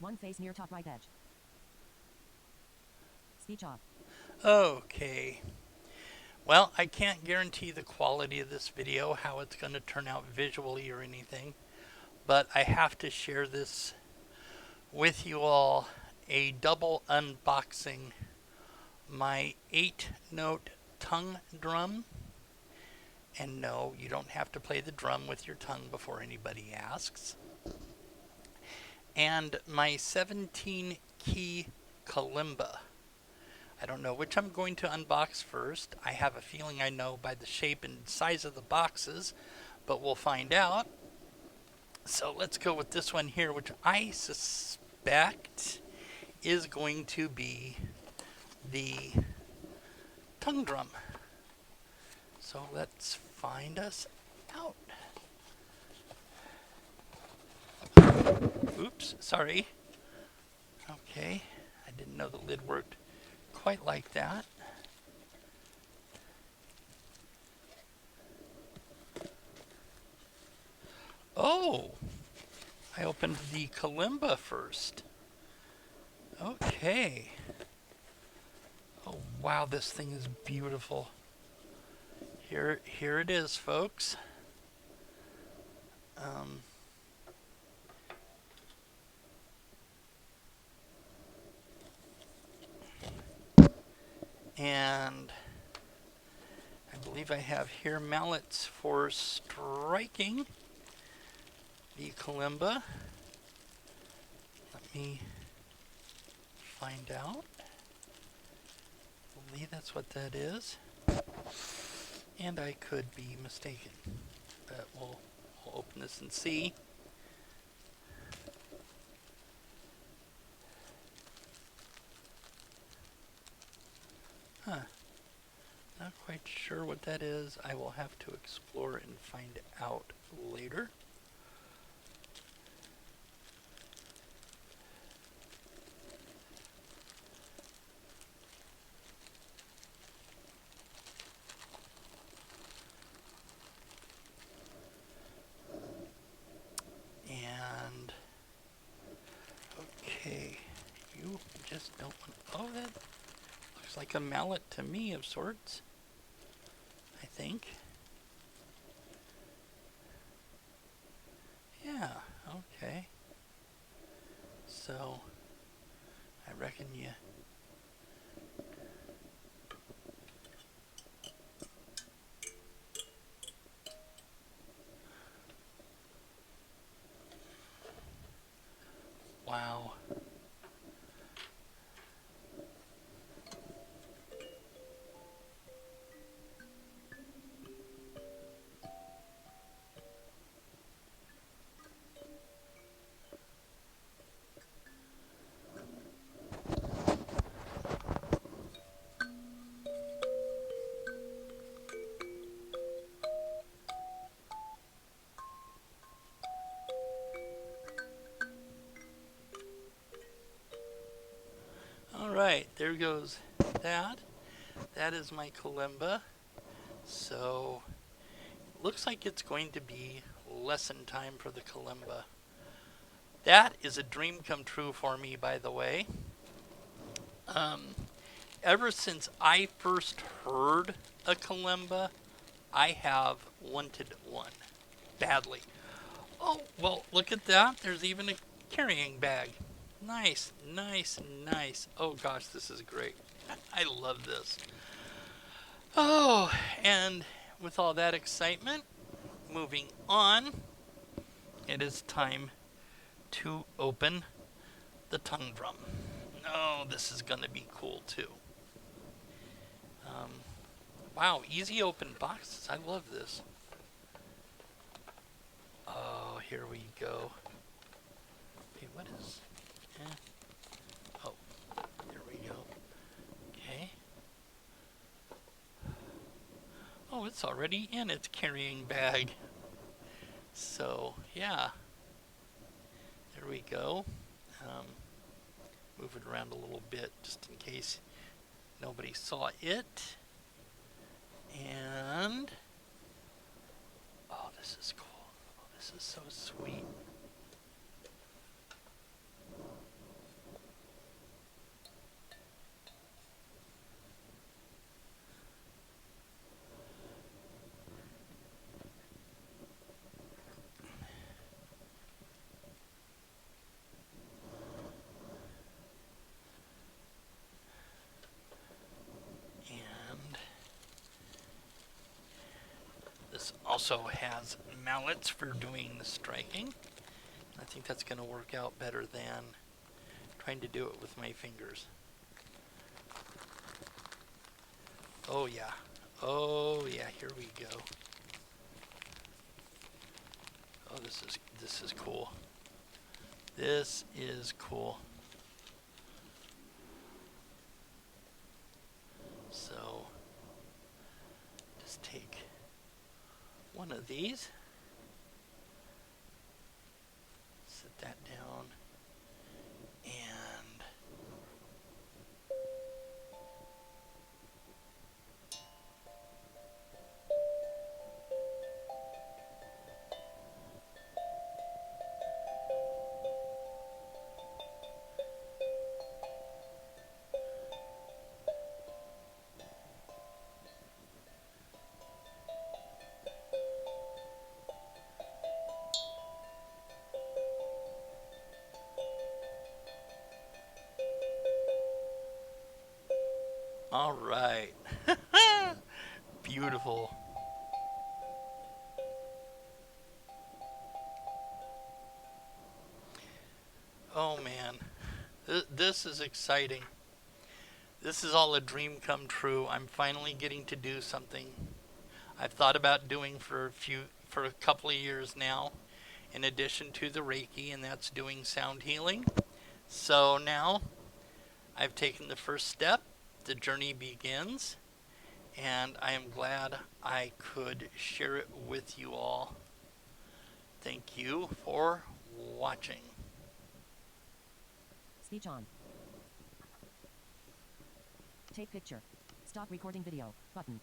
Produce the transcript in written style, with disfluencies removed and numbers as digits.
One face near top right edge. Speech off. Okay. Well, I can't guarantee the quality of this video, how it's going to turn out visually or anything, but I have to share this with you all. A double unboxing my 8-note tongue drum. And no, you don't have to play the drum with your tongue before anybody asks. And my 17-key kalimba. I don't know which I'm going to unbox first. I have a feeling I know by the shape and size of the boxes, but we'll find out. So let's go with this one here, which I suspect is going to be the tongue drum. So let's find us out. Oops, sorry. Okay, I didn't know the lid worked quite like that. Oh, I opened the kalimba first. Okay. Oh, wow, this thing is beautiful. Here it is, folks. And I believe I have here mallets for striking the kalimba. Let me find out. I believe that's what that is. And I could be mistaken. But we'll open this and see. Huh. Not quite sure what that is. I will have to explore and find out later. And okay, you just don't want. Oh, that looks like a mallet to me of sorts. I think. Yeah. Okay. So I reckon you. Wow. All right, there goes that. That is my kalimba. So looks like it's going to be lesson time for the kalimba. That is a dream come true for me, by the way. Ever since I first heard a kalimba, I have wanted one badly. Oh, well, look at that. There's even a carrying bag. Nice, nice, nice. Oh gosh, this is great. I love this. Oh, and with all that excitement, moving on, it is time to open the tongue drum. Oh, this is going to be cool too. Wow, easy open boxes. I love this. Oh, here we go. Hey, what is... Oh, there we go. Okay. Oh, it's already in its carrying bag. So, yeah. There we go. Move it around a little bit just in case nobody saw it. And... oh, this is cool. Oh, this is so sweet. also has mallets for doing the striking. I think that's going to work out better than trying to do it with my fingers. Oh yeah. Oh yeah, here we go. Oh, this is cool. This is cool. So just take one of these, set that down, and all right. Beautiful. Oh man, this is exciting. This is all a dream come true. I'm finally getting to do something I've thought about doing for a couple of years now, in addition to the Reiki, and that's doing sound healing. So now I've taken the first step. The journey begins, and I am glad I could share it with you all. Thank you for watching. Speech on. Take picture. Stop recording video. Button.